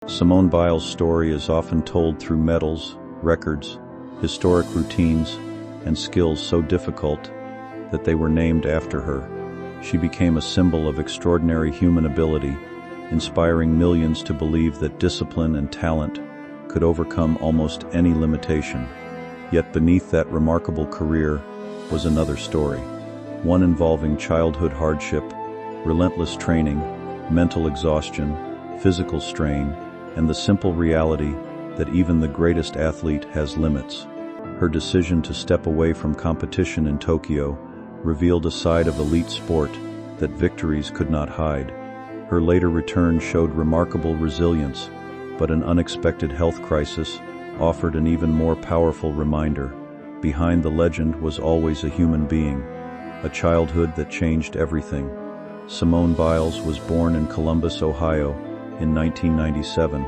Simone Biles' story is often told through medals, records, historic routines, and skills so difficult that they were named after her. She became a symbol of extraordinary human ability, inspiring millions to believe that discipline and talent could overcome almost any limitation. Yet beneath that remarkable career was another story, one involving childhood hardship, relentless training, mental exhaustion, physical strain, and the simple reality that even the greatest athlete has limits. Her decision to step away from competition in Tokyo revealed a side of elite sport that victories could not hide. Her later return showed remarkable resilience, but an unexpected health crisis offered an even more powerful reminder. Behind the legend was always a human being, a childhood that changed everything. Simone Biles was born in Columbus, Ohio, in 1997,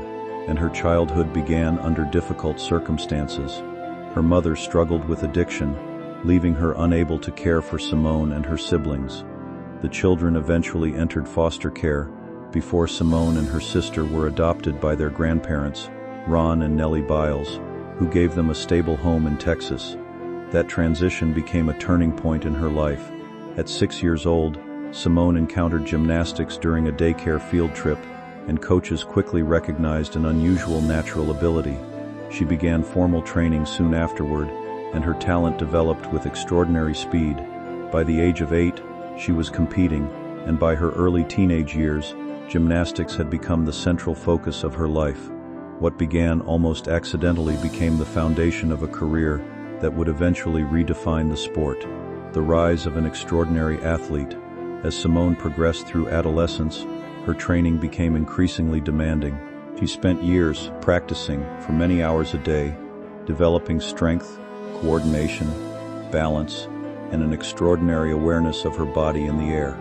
and her childhood began under difficult circumstances. Her mother struggled with addiction, leaving her unable to care for Simone and her siblings. The children eventually entered foster care before Simone and her sister were adopted by their grandparents, Ron and Nellie Biles, who gave them a stable home in Texas. That transition became a turning point in her life. At 6 years old, Simone encountered gymnastics during a daycare field trip, and coaches quickly recognized an unusual natural ability. She began formal training soon afterward, and her talent developed with extraordinary speed. By the age of 8, she was competing, and by her early teenage years, gymnastics had become the central focus of her life. What began almost accidentally became the foundation of a career that would eventually redefine the sport. The rise of an extraordinary athlete. As Simone progressed through adolescence, her training became increasingly demanding. She spent years practicing for many hours a day, developing strength, coordination, balance, and an extraordinary awareness of her body in the air.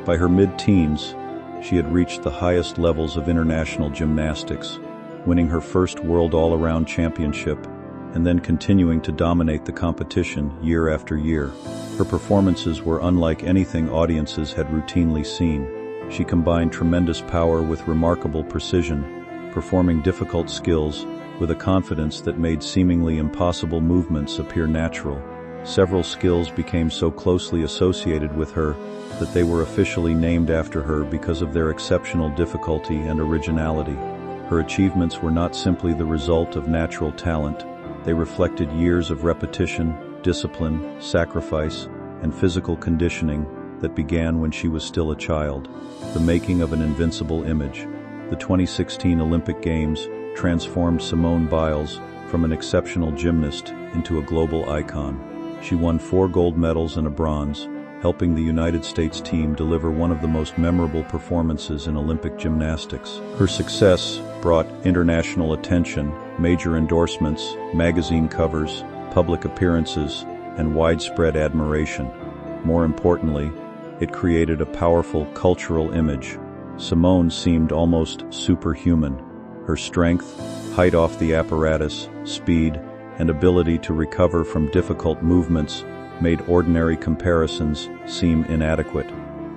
By her mid-teens, she had reached the highest levels of international gymnastics, winning her first World All-Around Championship, and then continuing to dominate the competition year after year. Her performances were unlike anything audiences had routinely seen. She combined tremendous power with remarkable precision, performing difficult skills with a confidence that made seemingly impossible movements appear natural. Several skills became so closely associated with her that they were officially named after her because of their exceptional difficulty and originality. Her achievements were not simply the result of natural talent. They reflected years of repetition, discipline, sacrifice, and physical conditioning that began when she was still a child. The making of an invincible image. The 2016 Olympic Games transformed Simone Biles from an exceptional gymnast into a global icon. She won 4 gold medals and a bronze, helping the United States team deliver one of the most memorable performances in Olympic gymnastics. Her success brought international attention, major endorsements, magazine covers, public appearances, and widespread admiration. More importantly, it created a powerful cultural image. Simone seemed almost superhuman. Her strength, height off the apparatus, speed, and ability to recover from difficult movements made ordinary comparisons seem inadequate.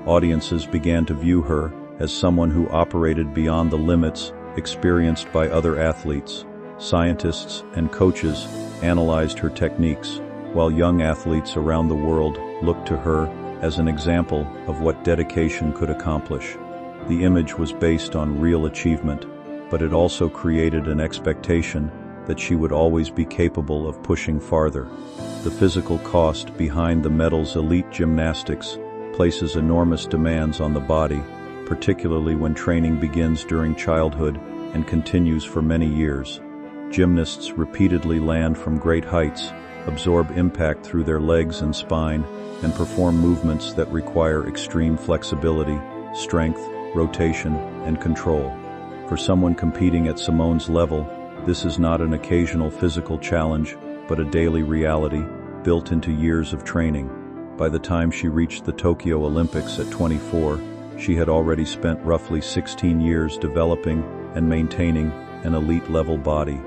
Audiences began to view her as someone who operated beyond the limits experienced by other athletes. Scientists and coaches analyzed her techniques, while young athletes around the world looked to her as an example of what dedication could accomplish. The image was based on real achievement, but it also created an expectation that she would always be capable of pushing farther. The physical cost behind the medal's elite gymnastics places enormous demands on the body, particularly when training begins during childhood and continues for many years. Gymnasts repeatedly land from great heights, absorb impact through their legs and spine, and perform movements that require extreme flexibility, strength, rotation, and control. For someone competing at Simone's level, this is not an occasional physical challenge, but a daily reality built into years of training. By the time she reached the Tokyo Olympics at 24, she had already spent roughly 16 years developing and maintaining an elite-level body.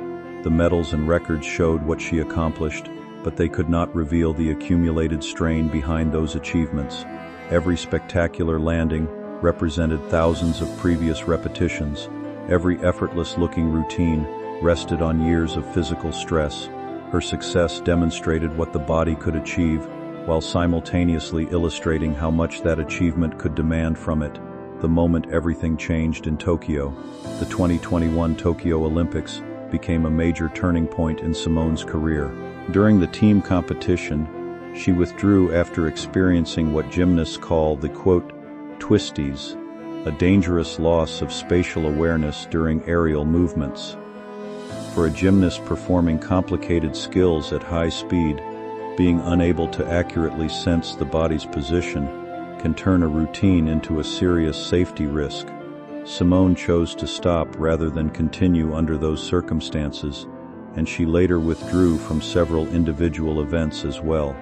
The medals and records showed what she accomplished, but they could not reveal the accumulated strain behind those achievements. Every spectacular landing represented thousands of previous repetitions, Every effortless-looking routine rested on years of physical stress. Her success demonstrated what the body could achieve, while simultaneously illustrating how much that achievement could demand from it. The moment everything changed in Tokyo, the 2021 Tokyo Olympics became a major turning point in Simone's career. During the team competition, she withdrew after experiencing what gymnasts call the, quote, twisties, a dangerous loss of spatial awareness during aerial movements. For a gymnast performing complicated skills at high speed, being unable to accurately sense the body's position can turn a routine into a serious safety risk. Simone chose to stop rather than continue under those circumstances, and she later withdrew from several individual events as well.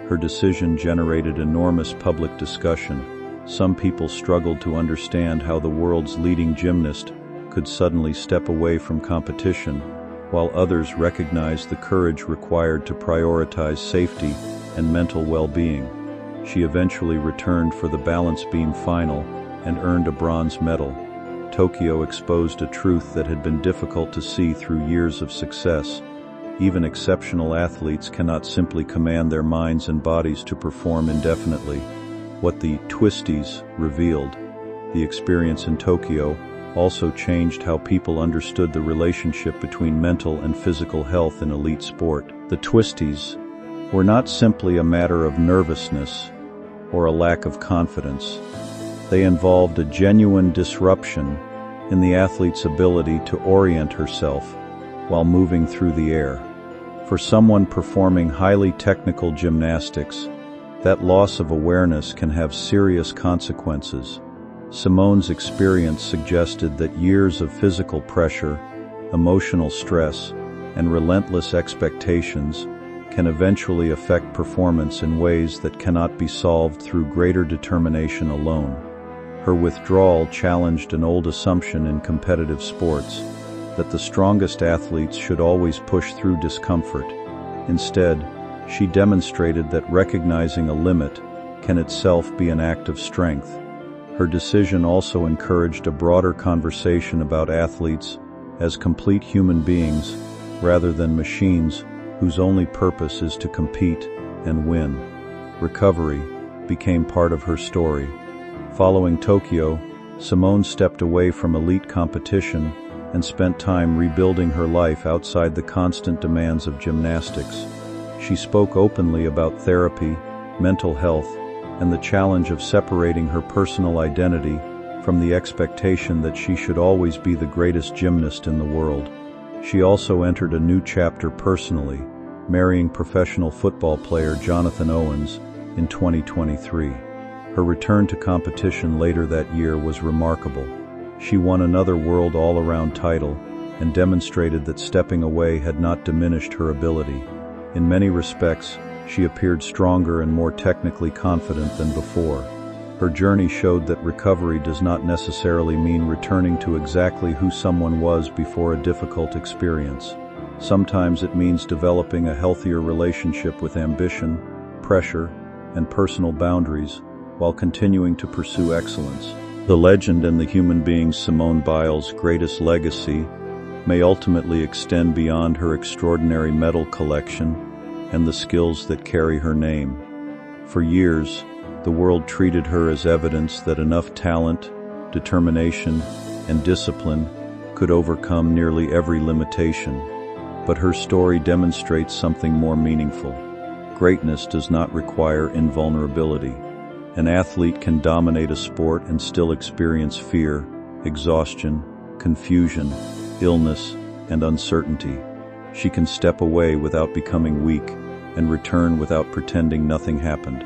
Her decision generated enormous public discussion. Some people struggled to understand how the world's leading gymnast could suddenly step away from competition, while others recognized the courage required to prioritize safety and mental well-being. She eventually returned for the balance beam final and earned a bronze medal. Tokyo exposed a truth that had been difficult to see through years of success. Even exceptional athletes cannot simply command their minds and bodies to perform indefinitely. What the twisties revealed, the experience in Tokyo, also changed how people understood the relationship between mental and physical health in elite sport. The twisties were not simply a matter of nervousness or a lack of confidence. They involved a genuine disruption in the athlete's ability to orient herself while moving through the air. For someone performing highly technical gymnastics, that loss of awareness can have serious consequences. Simone's experience suggested that years of physical pressure, emotional stress, and relentless expectations can eventually affect performance in ways that cannot be solved through greater determination alone. Her withdrawal challenged an old assumption in competitive sports, that the strongest athletes should always push through discomfort. Instead, she demonstrated that recognizing a limit can itself be an act of strength. Her decision also encouraged a broader conversation about athletes as complete human beings rather than machines whose only purpose is to compete and win. Recovery became part of her story. Following Tokyo, Simone stepped away from elite competition and spent time rebuilding her life outside the constant demands of gymnastics. She spoke openly about therapy, mental health, and the challenge of separating her personal identity from the expectation that she should always be the greatest gymnast in the world. She also entered a new chapter personally, marrying professional football player Jonathan Owens in 2023. Her return to competition later that year was remarkable. She won another world all-around title and demonstrated that stepping away had not diminished her ability. In many respects, she appeared stronger and more technically confident than before. Her journey showed that recovery does not necessarily mean returning to exactly who someone was before a difficult experience. Sometimes it means developing a healthier relationship with ambition, pressure, and personal boundaries while continuing to pursue excellence. The legend and the human being Simone Biles' greatest legacy may ultimately extend beyond her extraordinary medal collection and the skills that carry her name. For years, the world treated her as evidence that enough talent, determination, and discipline could overcome nearly every limitation. But her story demonstrates something more meaningful. Greatness does not require invulnerability. An athlete can dominate a sport and still experience fear, exhaustion, confusion, illness, and uncertainty. She can step away without becoming weak and return without pretending nothing happened.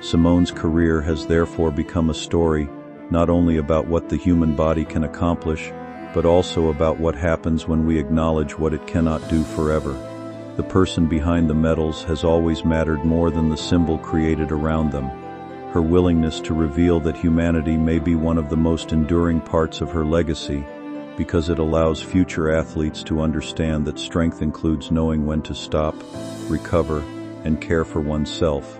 Simone's career has therefore become a story not only about what the human body can accomplish, but also about what happens when we acknowledge what it cannot do forever. The person behind the medals has always mattered more than the symbol created around them. Her willingness to reveal that humanity may be one of the most enduring parts of her legacy, because it allows future athletes to understand that strength includes knowing when to stop, recover, and care for oneself.